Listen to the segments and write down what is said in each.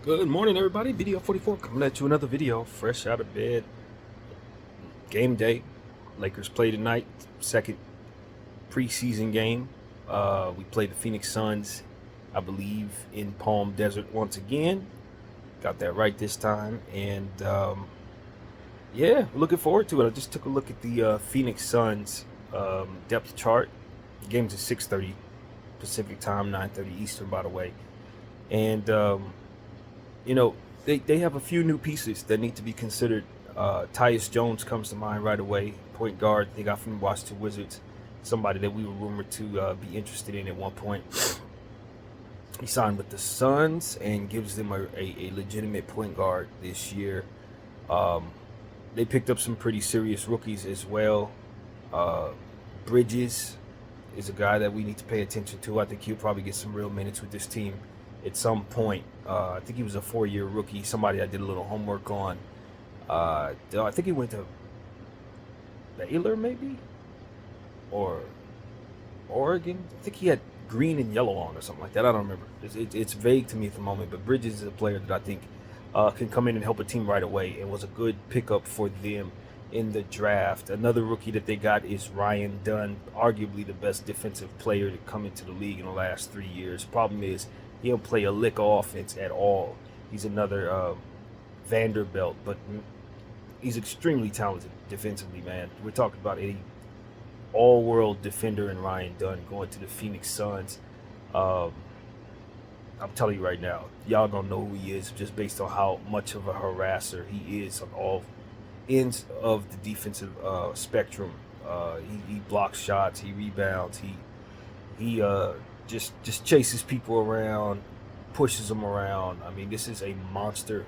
Good morning, everybody. Video 44 coming at you another video, fresh out of bed. Game day. Lakers play tonight, second preseason game. We played the Phoenix Suns, I believe, in Palm Desert once again. Got that right this time, and yeah, looking forward to it. I just took a look at the Phoenix Suns depth chart. The game's at 6:30 Pacific time, 9:30 Eastern, by the way, and you know, they have a few new pieces that need to be considered. Tyus Jones comes to mind right away. Point guard they got from the Washington Wizards. Somebody that we were rumored to be interested in at one point. He signed with the Suns and gives them a legitimate point guard this year. They picked up some pretty serious rookies as well. Bridges is a guy that we need to pay attention to. I think he'll probably get some real minutes with this team at some point. I think he was a 4-year rookie, somebody I did a little homework on. I think he went to Baylor, maybe? Or Oregon? I think he had green and yellow on or something like that. I don't remember. It's vague to me at the moment, but Bridges is a player that I think can come in and help a team right away and was a good pickup for them in the draft. Another rookie that they got is Ryan Dunn, arguably the best defensive player to come into the league in the last 3 years. Problem is, he don't play a lick of offense at all. He's another Vanderbilt, but he's extremely talented defensively, man. We're talking about a all-world defender in Ryan Dunn going to the Phoenix Suns. I'm telling you right now, y'all gonna know who he is just based on how much of a harasser he is on all ends of the defensive spectrum. He blocks shots, he rebounds, he just chases people around, pushes them around. I mean, this is a monster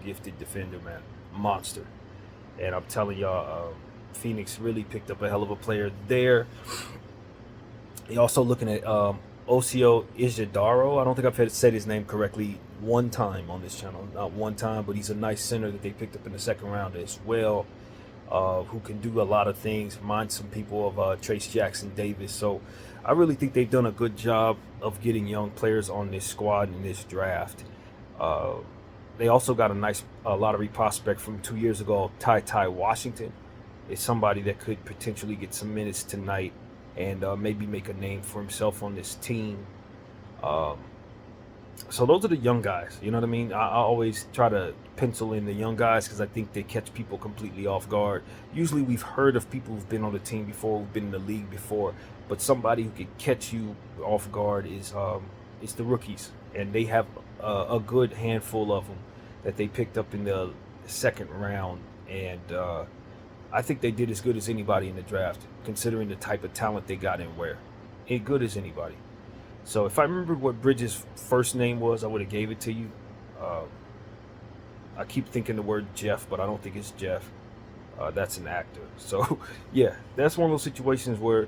gifted defender, man. Monster. And I'm telling y'all, Phoenix really picked up a hell of a player there. You're also looking at Osio Ijadaro. I don't think I've said his name correctly one time on this channel. Not one time, but he's a nice center that they picked up in the second round as well, who can do a lot of things. Reminds some people of Trace Jackson Davis. So I really think they've done a good job of getting young players on this squad in this draft. They also got a nice lottery prospect from 2 years ago, Ty Washington. Is somebody that could potentially get some minutes tonight and maybe make a name for himself on this team. So those are the young guys. You know what I mean? I always try to pencil in the young guys because I think they catch people completely off guard. Usually we've heard of people who've been on the team before, who've been in the league before, but somebody who could catch you off guard is the rookies, and they have a good handful of them that they picked up in the second round, and I think they did as good as anybody in the draft, considering the type of talent they got in where. As good as anybody. So if I remembered what Bridges' first name was, I would have gave it to you. I keep thinking the word Jeff, but I don't think it's Jeff. That's an actor. So yeah, that's one of those situations where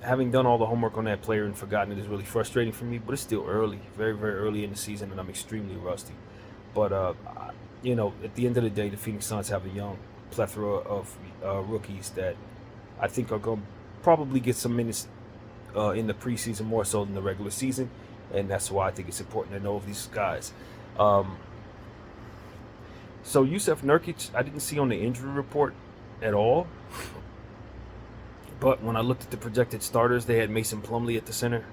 having done all the homework on that player and forgotten it is really frustrating for me, but it's still early, very, very early in the season, and I'm extremely rusty. But at the end of the day, the Phoenix Suns have a young plethora of rookies that I think are going to probably get some minutes in the preseason more so than the regular season, and that's why I think it's important to know of these guys. So Yusuf Nurkic, I didn't see on the injury report at all, but when I looked at the projected starters, they had Mason Plumlee at the center.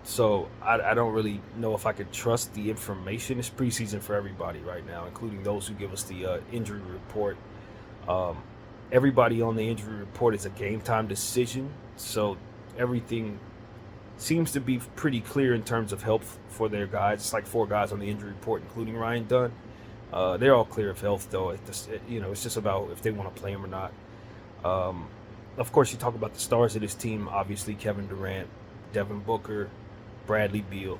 So I don't really know if I could trust the information. It's preseason for everybody right now, including those who give us the injury report. Everybody on the injury report is a game time decision, so everything seems to be pretty clear in terms of health for their guys. It's like 4 guys on the injury report, including Ryan Dunn. They're all clear of health, though. It's just about if they want to play him or not. Of course, you talk about the stars of this team. Obviously, Kevin Durant, Devin Booker, Bradley Beal.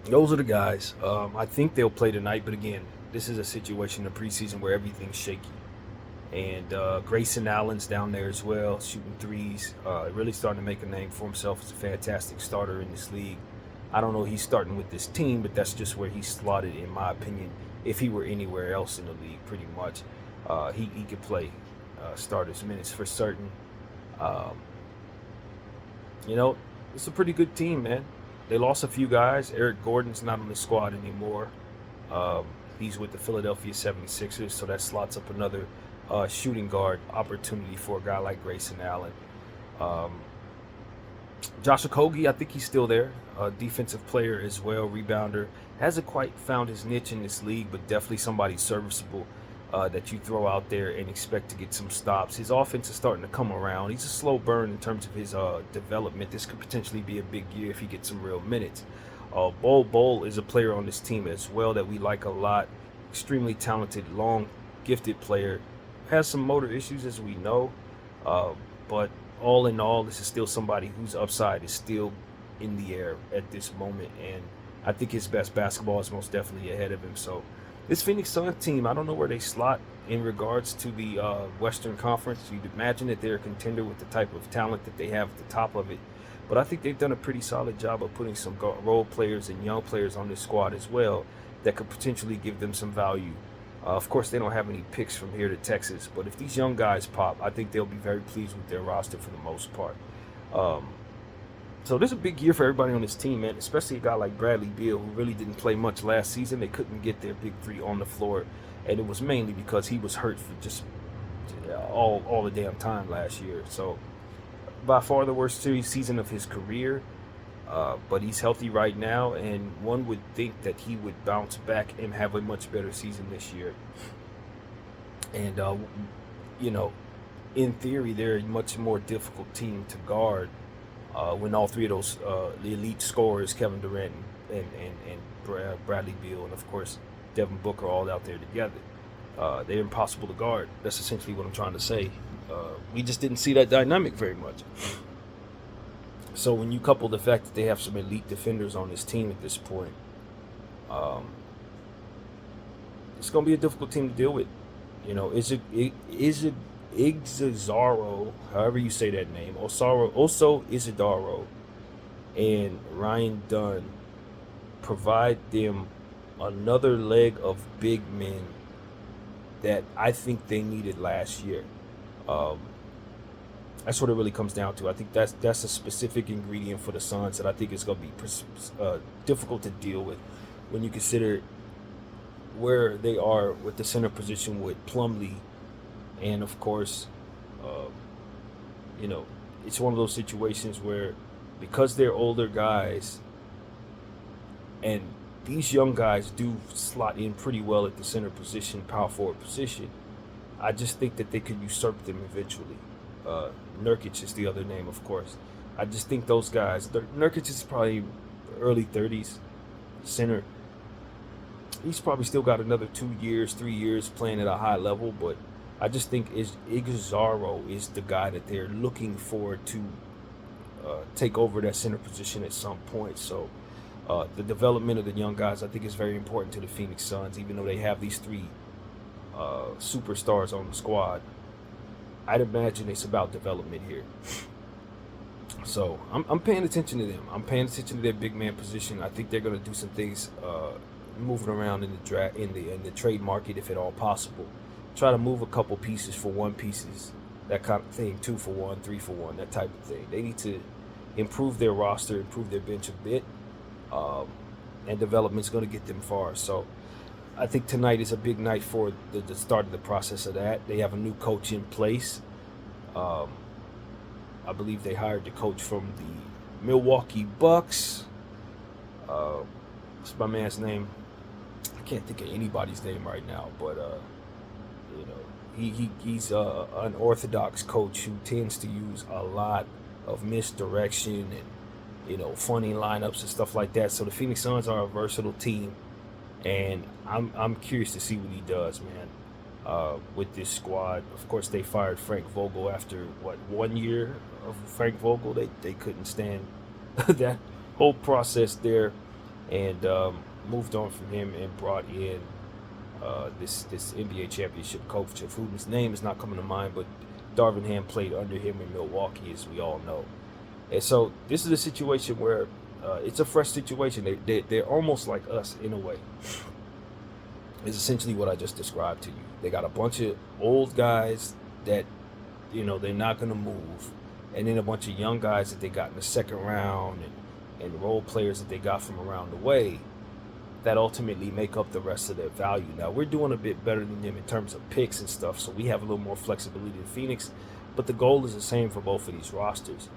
Those are the guys. I think they'll play tonight, but again, this is a situation in the preseason where everything's shaky. And Grayson Allen's down there as well, shooting threes, really starting to make a name for himself as a fantastic starter in this league. I don't know if he's starting with this team, but that's just where he's slotted, in my opinion. If he were anywhere else in the league, pretty much, he could play starters minutes for certain. It's a pretty good team, man. they lost a few guys. Eric Gordon's not on the squad anymore. Um, he's with the Philadelphia 76ers, so that slots up another shooting guard opportunity for a guy like Grayson Allen. Um, Josh Okogie, I think he's still there. Defensive player as well, rebounder. Hasn't quite found his niche in this league, but definitely somebody serviceable that you throw out there and expect to get some stops. His offense is starting to come around. He's a slow burn in terms of his development. This could potentially be a big year if he gets some real minutes. Bol is a player on this team as well that we like a lot. Extremely talented, long, gifted player. Has some motor issues, as we know, but all in all, this is still somebody whose upside is still in the air at this moment, and I think his best basketball is most definitely ahead of him. So this Phoenix Suns team, I don't know where they slot in regards to the Western Conference. You'd imagine that they're a contender with the type of talent that they have at the top of it, but I think they've done a pretty solid job of putting some role players and young players on this squad as well that could potentially give them some value. Of course, they don't have any picks from here to Texas, but if these young guys pop, I think they'll be very pleased with their roster for the most part. So this is a big year for everybody on this team, man, especially a guy like Bradley Beal, who really didn't play much last season. They couldn't get their big three on the floor, and it was mainly because he was hurt for just all the damn time last year. So by far the worst season of his career. But he's healthy right now, and one would think that he would bounce back and have a much better season this year. And, in theory, they're a much more difficult team to guard when all three of those the elite scorers, Kevin Durant and Bradley Beal, and, of course, Devin Booker, all out there together. They're impossible to guard. That's essentially what I'm trying to say. We just didn't see that dynamic very much. So when you couple the fact that they have some elite defenders on this team at this point, it's going to be a difficult team to deal with. Is it Igzaro, however you say that name, Oso Isidaro, and Ryan Dunn provide them another leg of big men that I think they needed last year. That's what it really comes down to. I think that's a specific ingredient for the Suns that I think is going to be difficult to deal with when you consider where they are with the center position with Plumlee. And, of course, it's one of those situations where because they're older guys and these young guys do slot in pretty well at the center position, power forward position, I just think that they could usurp them eventually. Nurkic is the other name, of course. I just think those guys, Nurkic is probably early 30s, center. He's probably still got another 2 years, 3 years playing at a high level, but I just think Igzaro is the guy that they're looking for to take over that center position at some point. So the development of the young guys, I think, is very important to the Phoenix Suns, even though they have these three superstars on the squad. I'd imagine it's about development here. So I'm paying attention to them. I'm paying attention to their big man position. I think they're going to do some things moving around in the trade market, if at all possible. Try to move a couple pieces for one pieces, that kind of thing, 2 for 1, 3 for 1, that type of thing. They need to improve their roster, improve their bench a bit, and development's going to get them far. So I think tonight is a big night for the start of the process of that. They have a new coach in place. I believe they hired the coach from the Milwaukee Bucks. What's my man's name? I can't think of anybody's name right now, but he's an unorthodox coach who tends to use a lot of misdirection and funny lineups and stuff like that. So the Phoenix Suns are a versatile team, and I'm curious to see what he does, man, with this squad. Of course, they fired Frank Vogel after 1 year of Frank Vogel. They couldn't stand that whole process there, and moved on from him and brought in this NBA championship coach, of whose name is not coming to mind, but Darvin Ham played under him in Milwaukee, as we all know. And so this is a situation where it's a fresh situation. They're almost like us in a way. It's essentially what I just described to you. They got a bunch of old guys that, they're not going to move. And then a bunch of young guys that they got in the second round and role players that they got from around the way that ultimately make up the rest of their value. Now, we're doing a bit better than them in terms of picks and stuff, so we have a little more flexibility than Phoenix, but the goal is the same for both of these rosters.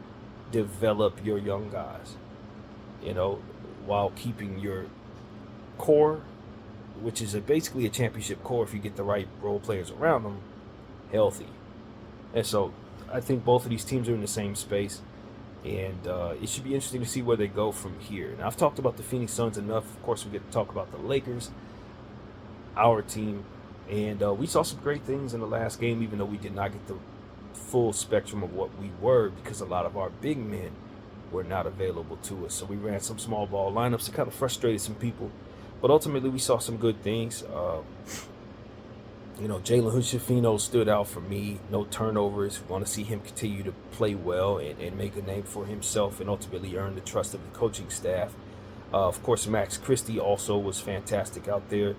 Develop your young guys, you know, while keeping your core, which is basically a championship core if you get the right role players around them, healthy. And so I think both of these teams are in the same space, and it should be interesting to see where they go from here. Now, I've talked about the Phoenix Suns enough. Of course, we get to talk about the Lakers, our team, and we saw some great things in the last game, even though we did not get the full spectrum of what we were because a lot of our big men were not available to us. So we ran some small ball lineups that kind of frustrated some people, but ultimately we saw some good things. Jalen Hood-Schifino stood out for me. No turnovers. We want to see him continue to play well and make a name for himself and ultimately earn the trust of the coaching staff. Of course, Max Christie also was fantastic out there,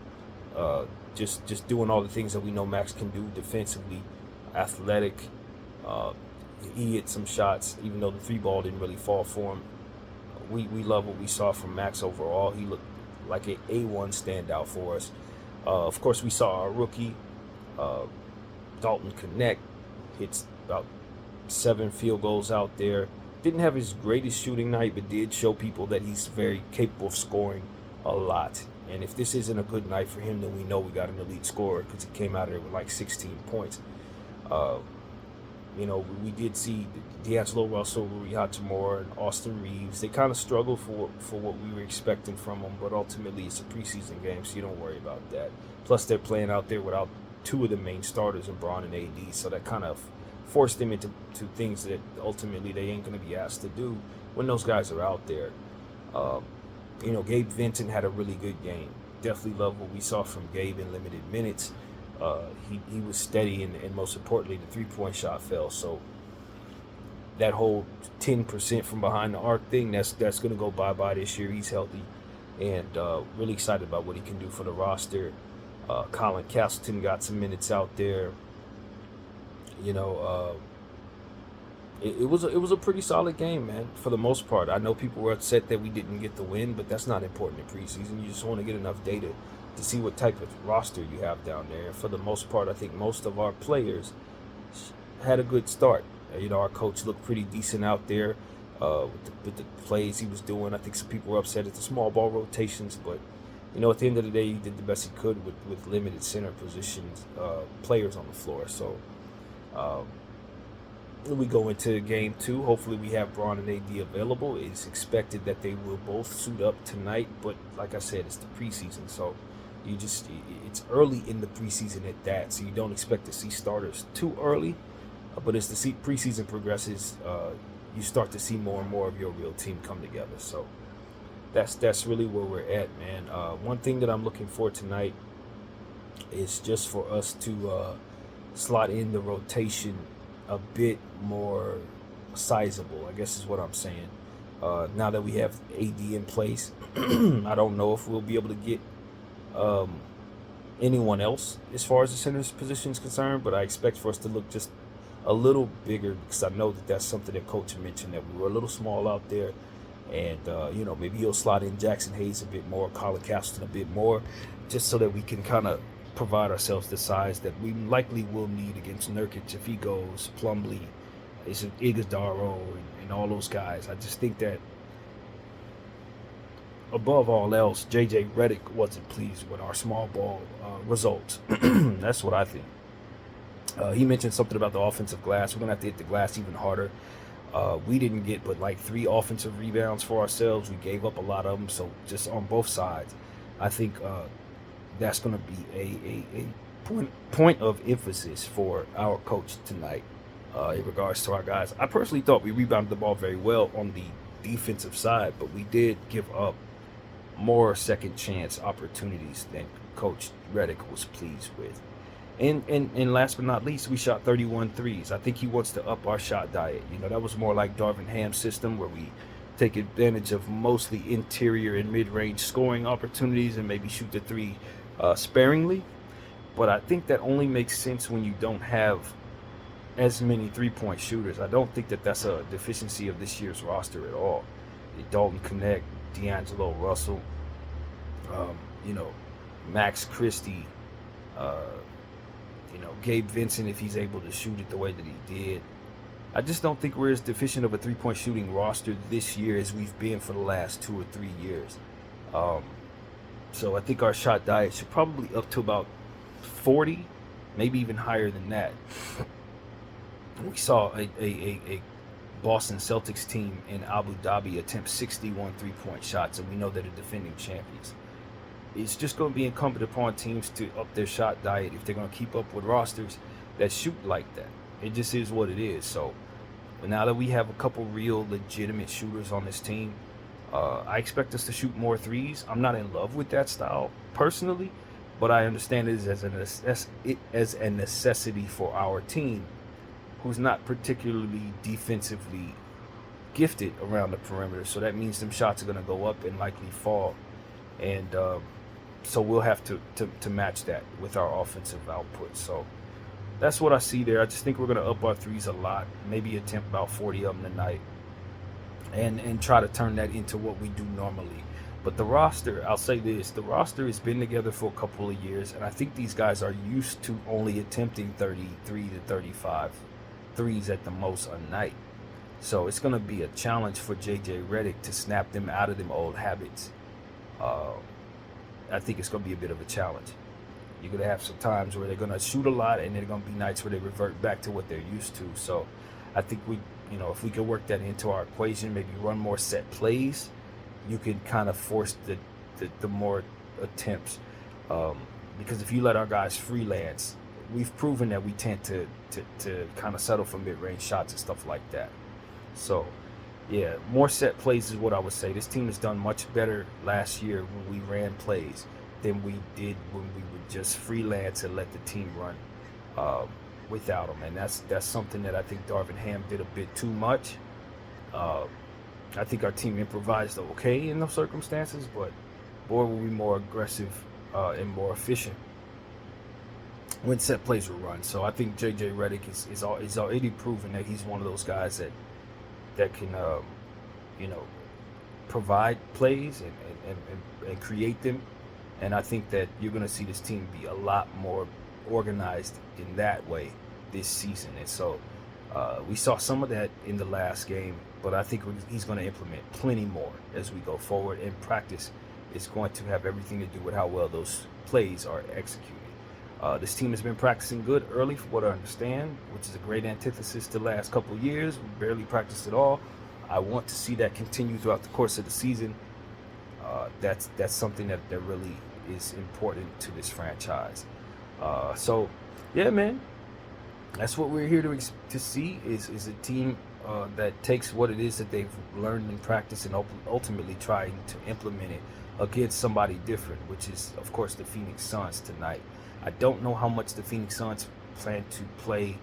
just doing all the things that we know Max can do defensively, athletic. He hit some shots, even though the three ball didn't really fall for him. We love what we saw from Max overall. He looked like an A1 standout for us. Of course, we saw our rookie, Dalton Connect, hits about 7 field goals out there. Didn't have his greatest shooting night, but did show people that he's very capable of scoring a lot. And if this isn't a good night for him, then we know we got an elite scorer because he came out of there with like 16 points. We did see D'Angelo Russell, Rui Hachimura, and Austin Reeves. They kind of struggled for what we were expecting from them, but ultimately it's a preseason game, so you don't worry about that. Plus, they're playing out there without 2 of the main starters in Braun and AD, so that kind of forced them into things that ultimately they ain't going to be asked to do when those guys are out there. Gabe Vincent had a really good game. Definitely love what we saw from Gabe in limited minutes. He was steady, and most importantly, the three-point shot fell. So that whole 10% from behind the arc thing, that's going to go bye-bye this year. He's healthy, and really excited about what he can do for the roster. Colin Castleton got some minutes out there. It was a pretty solid game, man, for the most part. I know people were upset that we didn't get the win, but that's not important in preseason. You just want to get enough data to see what type of roster you have down there. For the most part, I think most of our players had a good start. Our coach looked pretty decent out there with the plays he was doing. I think some people were upset at the small ball rotations, but at the end of the day, he did the best he could with limited center positions, players on the floor. So we go into game 2. Hopefully we have Braun and AD available. It's expected that they will both suit up tonight, but like I said, it's the preseason, so it's early in the preseason at that, so you don't expect to see starters too early. But as the preseason progresses, you start to see more and more of your real team come together. So that's really where we're at, man. One thing that I'm looking for tonight is just for us to slot in the rotation a bit more sizable, I guess is what I'm saying. Now that we have AD in place, I don't know if we'll be able to get anyone else as far as the center's position is concerned, but I expect for us to look just a little bigger because I know that that's something that Coach mentioned, that we were a little small out there, and maybe he'll slot in Jackson Hayes a bit more, Colin Castleton a bit more, just so that we can kind of provide ourselves the size that we likely will need against Nurkic if he goes, Plumlee, Iguodala, and all those guys. I just think that above all else, JJ Redick wasn't pleased with our small ball results. That's what I think. He mentioned something about the offensive glass. We're going to have to hit the glass even harder. We didn't get but like 3 offensive rebounds for ourselves. We gave up a lot of them. So just on both sides, I think that's going to be a point of emphasis for our coach tonight in regards to our guys. I personally thought we rebounded the ball very well on the defensive side, but we did give up more second chance opportunities than Coach Redick was pleased with. And last but not least, we shot 31 threes. I think he wants to up our shot diet. That was more like Darvin Ham's system, where we take advantage of mostly interior and mid-range scoring opportunities and maybe shoot the 3 sparingly. But I think that only makes sense when you don't have as many 3-point shooters. I don't think that that's a deficiency of this year's roster at all. Dalton Connect, D'Angelo Russell, you know, Max Christie, uh, Gabe Vincent if he's able to shoot it the way that he did. I just don't think we're as deficient of a three-point shooting roster this year as we've been for the last 2 or 3 years. Um, so I think our shot diet should probably up to about 40, maybe even higher than that. We saw a Boston Celtics team in Abu Dhabi attempt 61 three-point shots, and we know they're the defending champions. It's just going to be incumbent upon teams to up their shot diet if they're going to keep up with rosters that shoot like that. It just is what it is. So now that we have a couple real legitimate shooters on this team, I expect us to shoot more threes. I'm not in love with that style personally, but I understand it as a necessity for our team, who's not particularly defensively gifted around the perimeter. So that means some shots are going to go up and likely fall. And so we'll have to match that with our offensive output. So that's what I see there. I just think we're going to up our threes a lot, maybe attempt about 40 of them tonight, and try to turn that into what we do normally. But the roster, I'll say this, the roster has been together for a couple of years, and I think these guys are used to only attempting 33 to 35 threes at the most a night. So it's going to be a challenge for J.J. Redick to snap them out of them old habits. I think it's going to be a bit of a challenge. You're going to have some times where they're going to shoot a lot, and there are going to be nights where they revert back to what they're used to. So I think if we could work that into our equation, maybe run more set plays, you can kind of force the more attempts. Because if you let our guys freelance, we've proven that we tend to kind of settle for mid-range shots and stuff like that. So yeah, more set plays is what I would say. This team has done much better last year when we ran plays than we did when we would just freelance and let the team run without them. And that's something that I think Darvin Ham did a bit too much. I think our team improvised okay in those circumstances, but boy, were we more aggressive and more efficient when set plays were run. So I think J.J. Redick is already proven that he's one of those guys that can, provide plays and create them. And I think that you're going to see this team be a lot more organized in that way this season. And so we saw some of that in the last game, but I think he's going to implement plenty more as we go forward. And practice is going to have everything to do with how well those plays are executed. This team has been practicing good early, for what I understand, which is a great antithesis to the last couple of years. We barely practiced at all. I want to see that continue throughout the course of the season. That's something that really is important to this franchise. So, yeah, man, that's what we're here to see is a team that takes what it is that they've learned in practice and ultimately trying to implement it against somebody different, which is, of course, the Phoenix Suns tonight. I don't know how much the Phoenix Suns plan to play,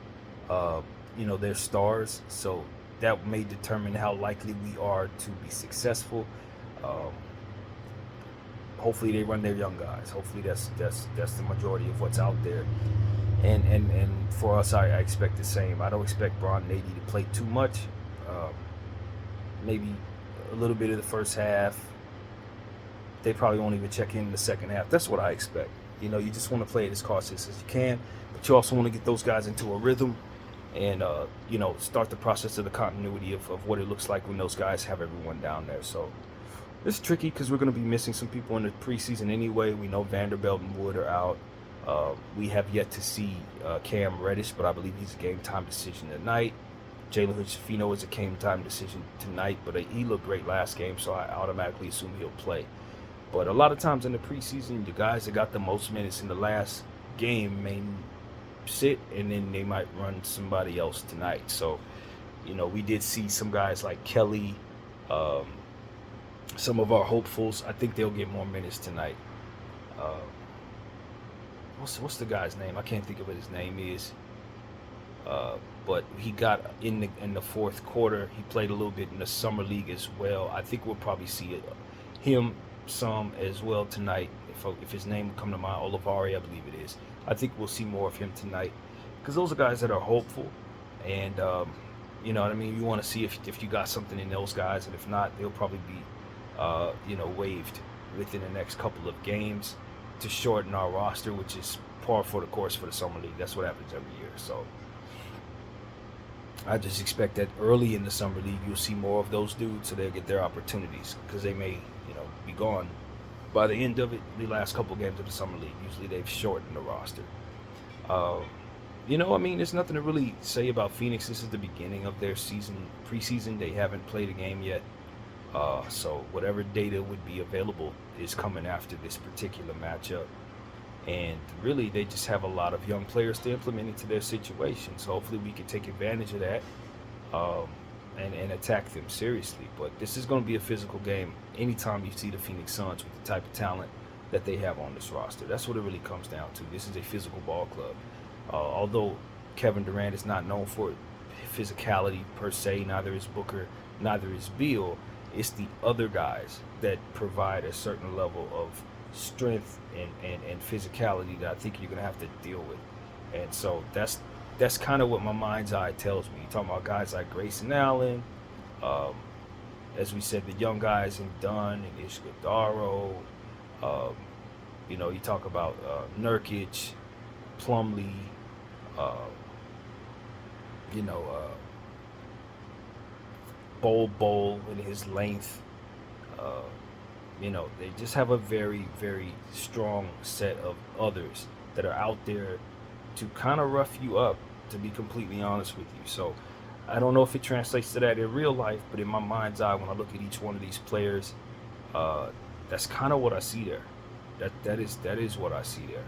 their stars, so that may determine how likely we are to be successful. Hopefully they run their young guys. Hopefully that's the majority of what's out there. And for us, I expect the same. I don't expect Braun and AD to play too much. Maybe a little bit of the first half. They probably won't even check in the second half. That's what I expect. You just want to play it as cautious as you can, but you also want to get those guys into a rhythm and, start the process of the continuity of what it looks like when those guys have everyone down there. So it's tricky because we're going to be missing some people in the preseason anyway. We know Vanderbilt and Wood are out. We have yet to see Cam Reddish, but I believe he's a game-time decision tonight. Jalen Hood-Schifino is a game-time decision tonight, but he looked great last game, so I automatically assume he'll play. But a lot of times in the preseason, the guys that got the most minutes in the last game may sit, and then they might run somebody else tonight. So, we did see some guys like Kelly, some of our hopefuls. I think they'll get more minutes tonight. What's the guy's name? I can't think of what his name is. But he got in the fourth quarter. He played a little bit in the summer league as well. I think we'll probably see him some as well tonight. If his name will come to mind, Olivari, I believe it is. I think we'll see more of him tonight because those are guys that are hopeful, and You know what I mean? You want to see if you got something in those guys, and if not, they'll probably be, waived within the next couple of games to shorten our roster, which is par for the course for the summer league. That's what happens every year. So I just expect that early in the summer league, you'll see more of those dudes, so they'll get their opportunities because they may, be gone by the end of it. The last couple of games of the summer league, usually they've shortened the roster. Uh, there's nothing to really say about Phoenix. This is the beginning of their season, preseason. They haven't played a game yet. So whatever data would be available is coming after this particular matchup. And really, they just have a lot of young players to implement into their situation. So hopefully we can take advantage of that and attack them seriously. But this is going to be a physical game anytime you see the Phoenix Suns with the type of talent that they have on this roster. That's what it really comes down to. This is a physical ball club. Although Kevin Durant is not known for physicality per se, neither is Booker, neither is Beal. It's the other guys that provide a certain level of strength and physicality that I think you're going to have to deal with. And so that's kind of what my mind's eye tells me. You're talking about guys like Grayson Allen, as we said, the young guys in Dunn and Ishgadaro. You talk about Nurkic, Plumlee, Bol in his length. They just have a very, very strong set of others that are out there to kind of rough you up, to be completely honest with you. So I don't know if it translates to that in real life, but in my mind's eye, when I look at each one of these players, that's kind of what I see there. That is what I see there.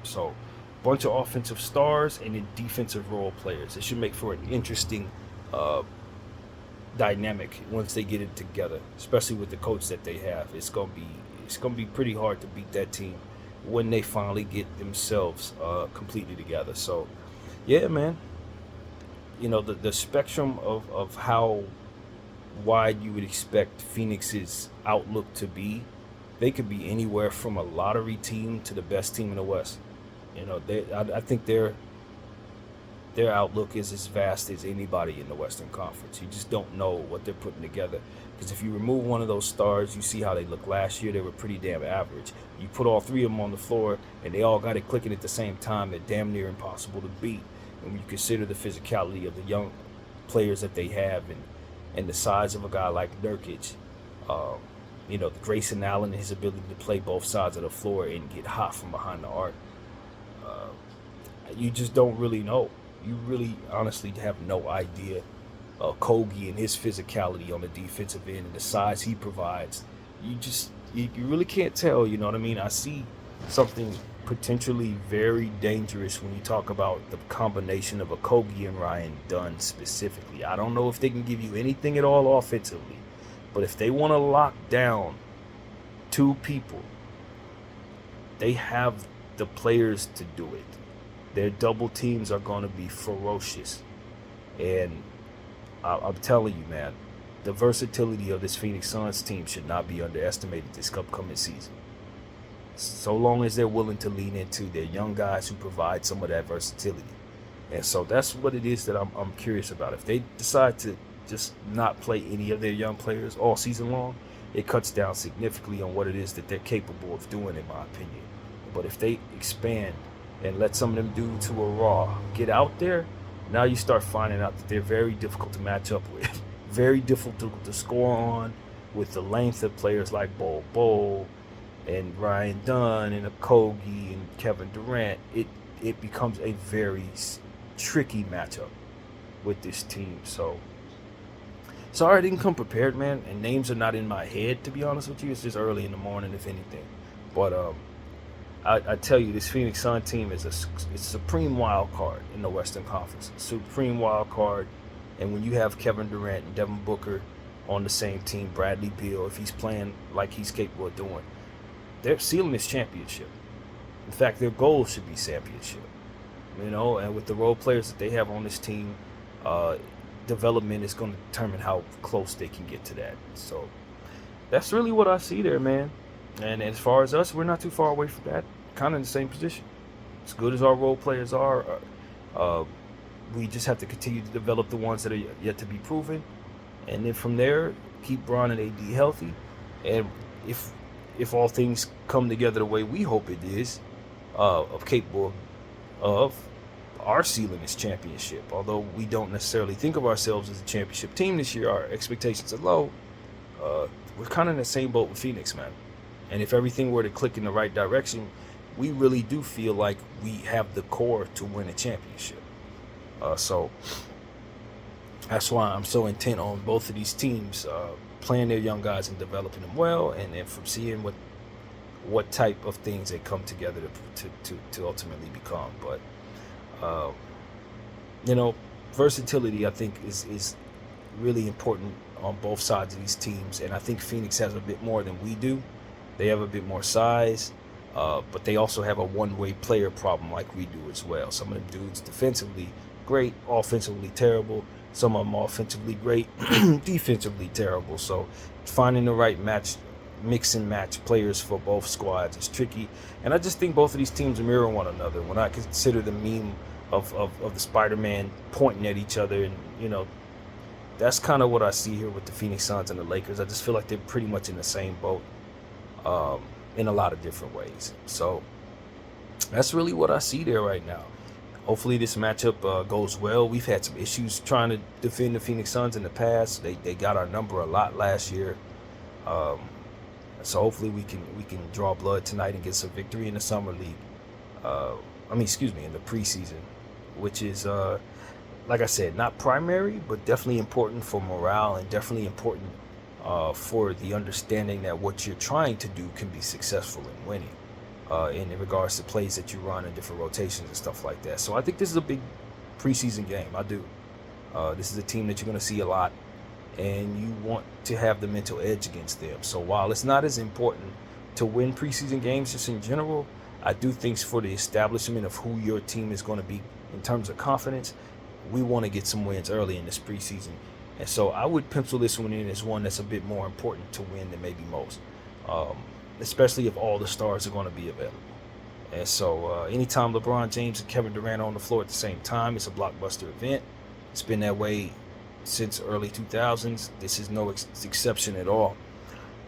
So bunch of offensive stars and then defensive role players. It should make for an interesting dynamic once they get it together, especially with the coach that they have. It's gonna be pretty hard to beat that team when they finally get themselves completely together. So yeah, man, the spectrum of how wide you would expect Phoenix's outlook to be, they could be anywhere from a lottery team to the best team in the West. I think their outlook is as vast as anybody in the Western Conference. You just don't know what they're putting together. Because if you remove one of those stars, you see how they look last year. They were pretty damn average. You put all three of them on the floor, and they all got it clicking at the same time. They're damn near impossible to beat. And when you consider the physicality of the young players that they have and the size of a guy like Nurkic, the Grayson Allen, his ability to play both sides of the floor and get hot from behind the arc, you just don't really know. You really honestly have no idea. Kogi and his physicality on the defensive end and the size he provides, you really can't tell. You know what I mean? I see something potentially very dangerous when you talk about the combination of a Kogi and Ryan Dunn specifically. I don't know if they can give you anything at all offensively, but if they want to lock down two people, they have the players to do it. Their double teams are going to be ferocious. And I'm telling you, man, the versatility of this Phoenix Suns team should not be underestimated this upcoming season. So long as they're willing to lean into their young guys who provide some of that versatility. And so that's what it is that I'm curious about. If they decide to just not play any of their young players all season long, it cuts down significantly on what it is that they're capable of doing, in my opinion. But if they expand and let some of them dudes who are raw get out there, now you start finding out that they're very difficult to match up with, very difficult to score on, with the length of players like Bol and Ryan Dunn and Kogi and Kevin Durant. It becomes a very tricky matchup with this team. So sorry I didn't come prepared, man, and names are not in my head, to be honest with you. It's just early in the morning, if anything. But I tell you, this Phoenix Sun team is a supreme wild card in the Western Conference. Supreme wild card. And when you have Kevin Durant and Devin Booker on the same team, Bradley Beal, if he's playing like he's capable of doing, their ceiling is championship. In fact, their goal should be championship. And with the role players that they have on this team, development is going to determine how close they can get to that. So that's really what I see there, man. And as far as us, we're not too far away from that. Kind of in the same position. As good as our role players are, We just have to continue to develop the ones that are yet to be proven, and then from there, keep Bron and AD healthy. And if all things come together the way we hope it is, of capable of, our ceiling is championship. Although we don't necessarily think of ourselves as a championship team this year, our expectations are low. We're kind of in the same boat with Phoenix, man. And if everything were to click in the right direction, we really do feel like we have the core to win a championship. So that's why I'm so intent on both of these teams playing their young guys and developing them well, and from seeing what type of things they come together to ultimately become. But versatility, I think, is really important on both sides of these teams, and I think Phoenix has a bit more than we do. They have a bit more size, but they also have a one-way player problem like we do as well. Some of them dudes defensively great, offensively terrible. Some of them offensively great, defensively terrible. So finding the right mix and match players for both squads is tricky. And I just think both of these teams mirror one another. When I consider the meme of the Spider-Man pointing at each other, and that's kind of what I see here with the Phoenix Suns and the Lakers. I just feel like they're pretty much in the same boat in a lot of different ways. So that's really what I see there right now. Hopefully this matchup goes well. We've had some issues trying to defend the Phoenix Suns in the past. They got our number a lot last year. So hopefully we can draw blood tonight and get some victory in the summer league. In the preseason, which is like I said, not primary, but definitely important for morale, and definitely important for the understanding that what you're trying to do can be successful in winning, in regards to plays that you run and different rotations and stuff like that. So I think this is a big preseason game. I do. This is a team that you're going to see a lot, and you want to have the mental edge against them. So while it's not as important to win preseason games just in general, I do think for the establishment of who your team is going to be in terms of confidence, we want to get some wins early in this preseason. And so I would pencil this one in as one that's a bit more important to win than maybe most, especially if all the stars are going to be available. And so anytime LeBron James and Kevin Durant are on the floor at the same time, it's a blockbuster event. It's been that way since early 2000s. This is no exception at all.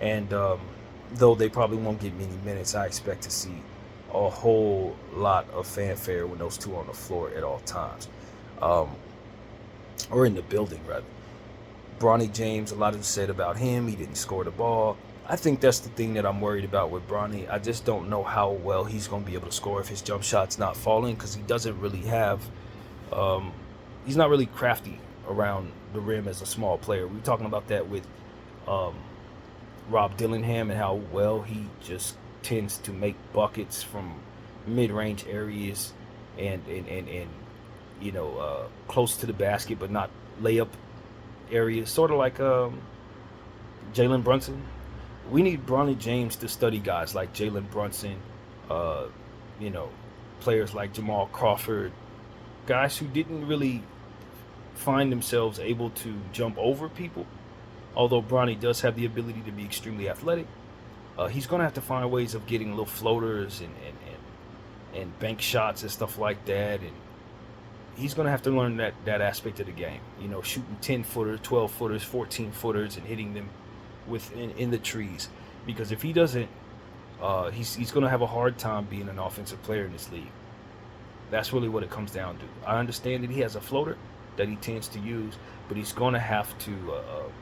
And though they probably won't get many minutes, I expect to see a whole lot of fanfare when those two are on the floor at all times. Or in the building, rather. Bronny James, a lot is said about him. He didn't score the ball. I think that's the thing that I'm worried about with Bronny. I just don't know how well he's going to be able to score if his jump shot's not falling, because he doesn't really have he's not really crafty around the rim as a small player. We were talking about that with Rob Dillingham and how well he just tends to make buckets from mid-range areas and close to the basket, but not layup areas, sort of like Jalen Brunson. We need Bronny James to study guys like Jalen Brunson, players like Jamal Crawford, guys who didn't really find themselves able to jump over people. Although Bronny does have the ability to be extremely athletic, he's going to have to find ways of getting little floaters and bank shots and stuff like that, and he's going to have to learn that aspect of the game. Shooting 10-footers, 12-footers, 14-footers, and hitting them in the trees. Because if he doesn't, he's going to have a hard time being an offensive player in this league. That's really what it comes down to. I understand that he has a floater that he tends to use, but he's going to have to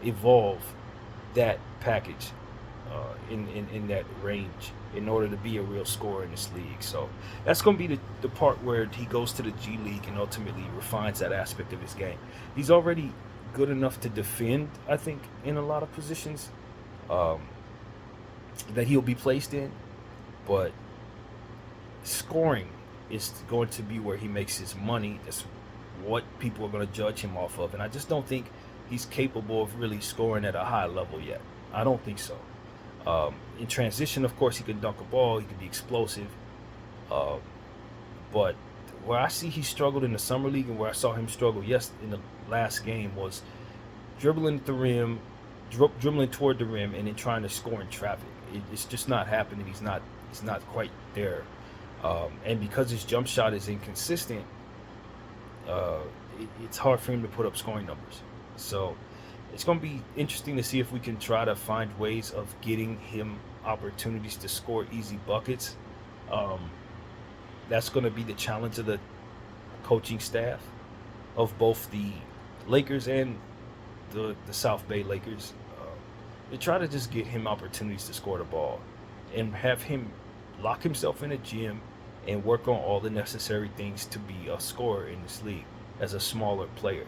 evolve that package in that range in order to be a real scorer in this league. So that's going to be the part where he goes to the G League and ultimately refines that aspect of his game. He's already good enough to defend, I think, in a lot of positions that he'll be placed in, but scoring is going to be where he makes his money. That's what people are going to judge him off of, and I just don't think he's capable of really scoring at a high level yet. I don't think so. In transition, of course, he can dunk a ball, he can be explosive, but where I see he struggled in the summer league and where I saw him struggle in the last game was dribbling at the rim, dribbling toward the rim, and then trying to score in traffic. It's just not happening. He's not quite there, and because his jump shot is inconsistent, it's hard for him to put up scoring numbers. So it's going to be interesting to see if we can try to find ways of getting him opportunities to score easy buckets. Um, that's going to be the challenge of the coaching staff of both the Lakers and the South Bay Lakers. To try to just get him opportunities to score the ball and have him lock himself in a gym and work on all the necessary things to be a scorer in this league as a smaller player.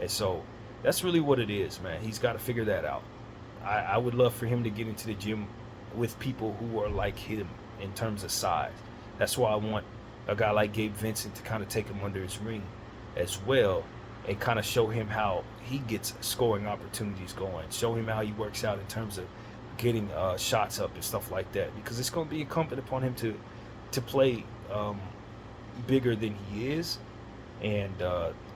And so that's really what it is, man. He's got to figure that out. I would love for him to get into the gym with people who are like him in terms of size. That's why I want a guy like Gabe Vincent to kind of take him under his wing as well and kind of show him how he gets scoring opportunities going. Show him how he works out in terms of getting shots up and stuff like that. Because it's going to be incumbent upon him to play bigger than he is. And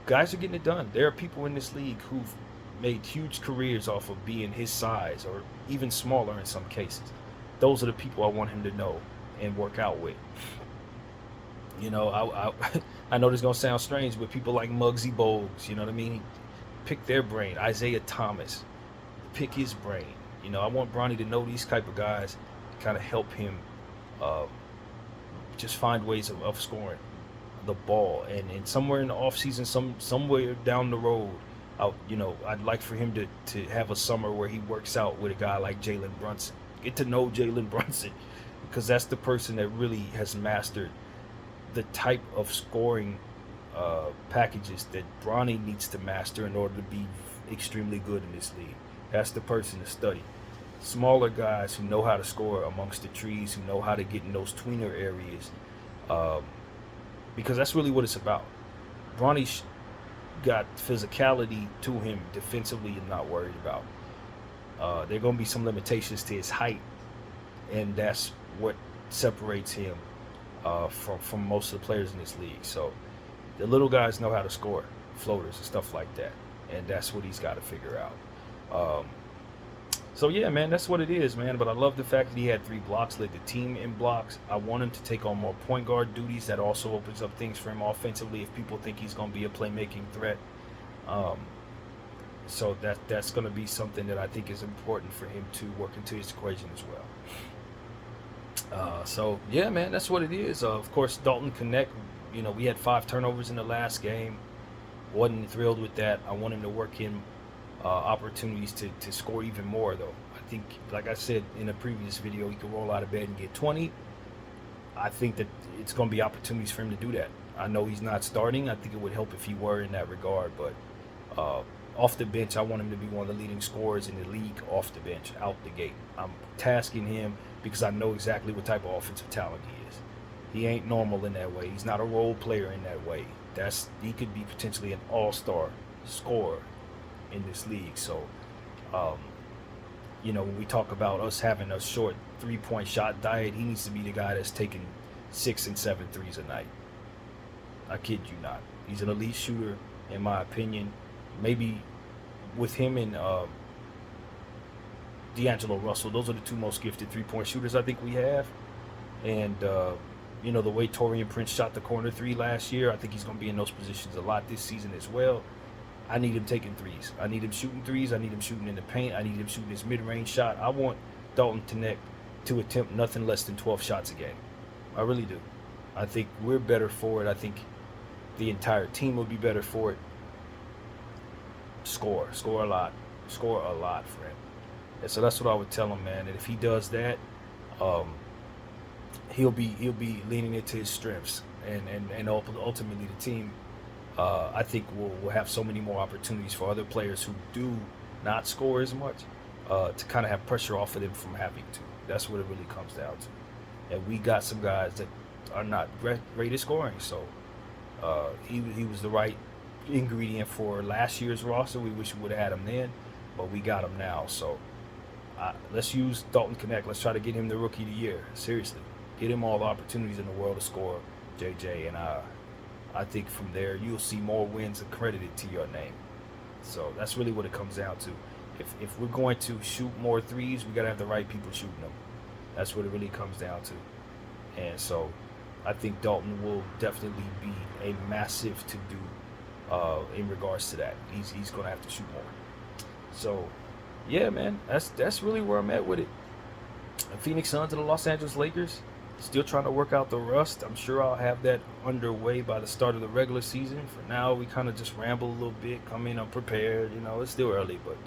guys are getting it done. There are people in this league who've made huge careers off of being his size or even smaller in some cases. Those are the people I want him to know and work out with. You know, I know this is going to sound strange, but people like Muggsy Bogues, you know what I mean? Pick their brain. Isaiah Thomas, pick his brain. You know, I want Bronny to know these type of guys, kind of help him just find ways of scoring the ball. And somewhere in the offseason, somewhere down the road, I'd like for him to have a summer where he works out with a guy like Jalen Brunson. Get to know Jalen Brunson, because that's the person that really has mastered the type of scoring packages that Bronny needs to master in order to be extremely good in this league. That's the person to study. Smaller guys who know how to score amongst the trees, who know how to get in those tweener areas, because that's really what it's about. Bronny's got physicality to him defensively and not worried about. There are going to be some limitations to his height, and that's what separates him from most of the players in this league. So the little guys know how to score floaters and stuff like that, and that's what he's got to figure out. So yeah, man, that's what it is, man. But I love the fact that he had 3 blocks, led the team in blocks. I want him to take on more point guard duties. That also opens up things for him offensively if people think he's going to be a playmaking threat. So that's going to be something that I think is important for him to work into his equation as well. So yeah, man, that's what it is. Of course, Dalton Connect. You know, we had 5 turnovers in the last game. Wasn't thrilled with that. I want him to work in opportunities to score even more, though. I think, like I said in a previous video, he could roll out of bed and get 20. I think that it's going to be opportunities for him to do that. I know he's not starting. I think it would help if he were in that regard, but off the bench, I want him to be one of the leading scorers in the league off the bench, out the gate. I'm tasking him because I know exactly what type of offensive talent he is. He ain't normal in that way. He's not a role player in that way. He could be potentially an all-star scorer in this league. So, when we talk about us having a short 3-point shot diet, he needs to be the guy that's taking 6 and 7 threes a night. I kid you not. He's an elite shooter, in my opinion. Maybe with him and D'Angelo Russell, those are the 2 most gifted 3-point shooters I think we have. And, the way Taurean Prince shot the corner 3 last year, I think he's going to be in those positions a lot this season as well. I need him taking threes. I need him shooting threes. I need him shooting in the paint. I need him shooting his mid-range shot. I want Dalton Connect to attempt nothing less than 12 shots a game. I really do. I think we're better for it. I think the entire team will be better for it. Score a lot for him. And so that's what I would tell him, man. And if he does that, he'll be leaning into his strengths, and ultimately the team. I think we'll have so many more opportunities for other players who do not score as much to kind of have pressure off of them from having to. That's what it really comes down to. And we got some guys that are not great at scoring, so he was the right ingredient for last year's roster. We wish we would have had him then, but we got him now. So let's use Dalton Connect. Let's try to get him the Rookie of the Year. Seriously, get him all the opportunities in the world to score, JJ, and I think from there you'll see more wins accredited to your name. So that's really what it comes down to. If we're going to shoot more threes, we got to have the right people shooting them. That's what it really comes down to. And so I think Dalton will definitely be a massive to-do in regards to that. He's going to have to shoot more. So, yeah, man, that's really where I'm at with it. The Phoenix Suns and the Los Angeles Lakers still trying to work out the rust. I'm sure I'll have that underway by the start of the regular season. For now, we kind of just ramble a little bit, come in unprepared. It's still early, but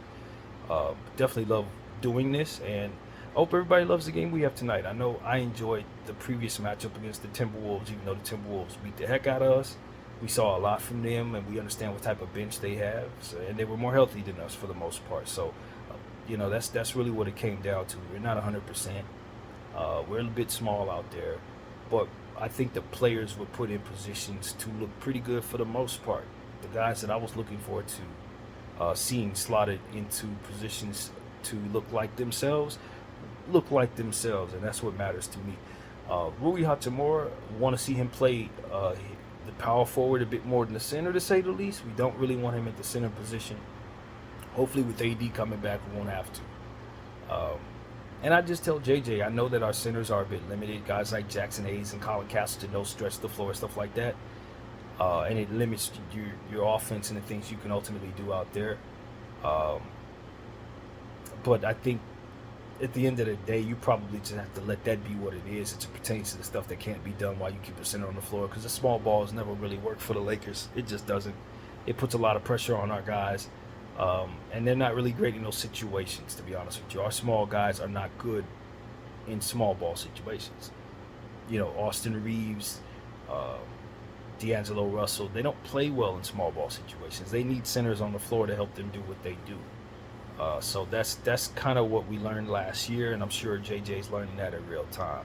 definitely love doing this, and I hope everybody loves the game we have tonight. I know I enjoyed the previous matchup against the Timberwolves, even though the Timberwolves beat the heck out of us. We saw a lot from them, and we understand what type of bench they have, and they were more healthy than us for the most part. So, that's really what it came down to. We're not 100%. We're a little bit small out there, but I think the players were put in positions to look pretty good for the most part. The guys that I was looking forward to seeing slotted into positions to look like themselves, and that's what matters to me. Rui Hachimura, want to see him play the power forward a bit more than the center, to say the least. We don't really want him at the center position. Hopefully, with AD coming back, we won't have to. And I just tell JJ, I know that our centers are a bit limited. Guys like Jackson Hayes and Colin Castleton don't stretch the floor, stuff like that. And it limits your offense and the things you can ultimately do out there. But I think at the end of the day, you probably just have to let that be what it is. It pertains to the stuff that can't be done while you keep a center on the floor, because the small balls never really work for the Lakers. It just doesn't. It puts a lot of pressure on our guys, and they're not really great in those situations, to be honest with you. Our small guys are not good in small ball situations. Austin Reeves, D'Angelo Russell, they don't play well in small ball situations. They need centers on the floor to help them do what they do. So that's kind of what we learned last year, and I'm sure JJ's learning that in real time.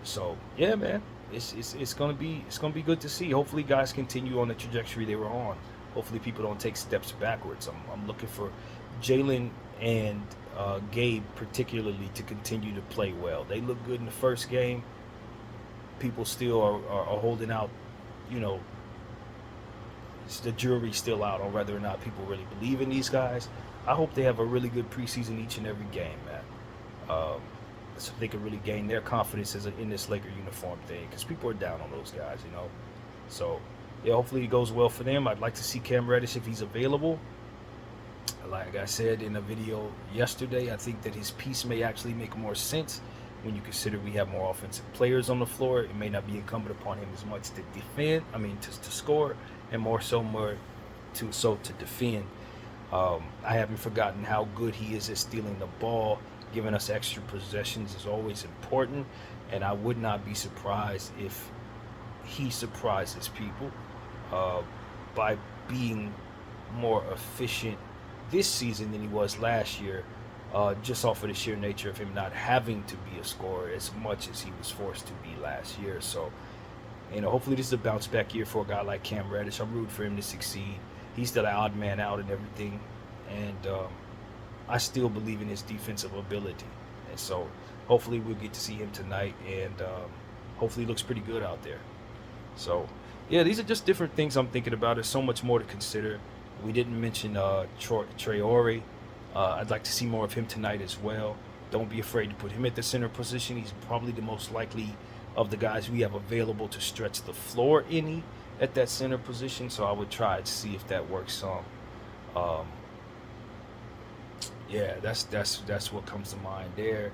So yeah, man, it's gonna be good to see. Hopefully, guys continue on the trajectory they were on. Hopefully, people don't take steps backwards. I'm looking for Jalen and Gabe particularly to continue to play well. They look good in the first game. People still are holding out, the jury's still out on whether or not people really believe in these guys. I hope they have a really good preseason each and every game, man. So they can really gain their confidence in this Laker uniform thing, because people are down on those guys, So, yeah, hopefully it goes well for them. I'd like to see Cam Reddish if he's available. Like I said in a video yesterday, I think that his piece may actually make more sense when you consider we have more offensive players on the floor. It may not be incumbent upon him as much to defend, to score, and more to defend. I haven't forgotten how good he is at stealing the ball. Giving us extra possessions is always important, and I would not be surprised if he surprises people by being more efficient this season than he was last year, just off of the sheer nature of him not having to be a scorer as much as he was forced to be last year. So, hopefully this is a bounce back year for a guy like Cam Reddish. I'm rooting for him to succeed. He's still the odd man out and everything, and I still believe in his defensive ability. And so hopefully we'll get to see him tonight, and hopefully he looks pretty good out there. So, yeah, these are just different things I'm thinking about. There's so much more to consider. We didn't mention Traore. I'd like to see more of him tonight as well. Don't be afraid to put him at the center position. He's probably the most likely of the guys we have available to stretch the floor at that center position. So I would try to see if that works some. Yeah, that's what comes to mind there.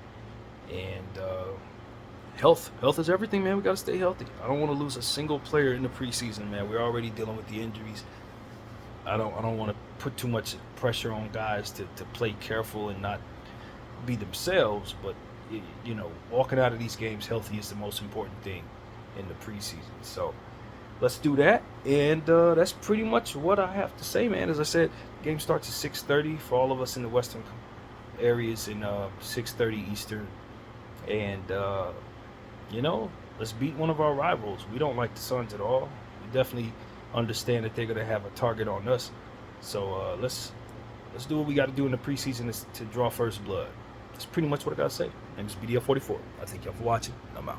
And health is everything, man. We got to stay healthy. I don't want to lose a single player in the preseason, man. We're already dealing with the injuries. I don't want to put too much pressure on guys to play careful and not be themselves, but walking out of these games healthy is the most important thing in the preseason. So let's do that, and that's pretty much what I have to say, man. As I said, the game starts at 6:30 for all of us in the western areas, in 6:30 Eastern, and let's beat one of our rivals. We don't like the Suns at all. We definitely understand that they're going to have a target on us. So let's do what we got to do in the preseason to draw first blood. That's pretty much what I got to say. My name is BDF44. I thank y'all for watching. I'm out.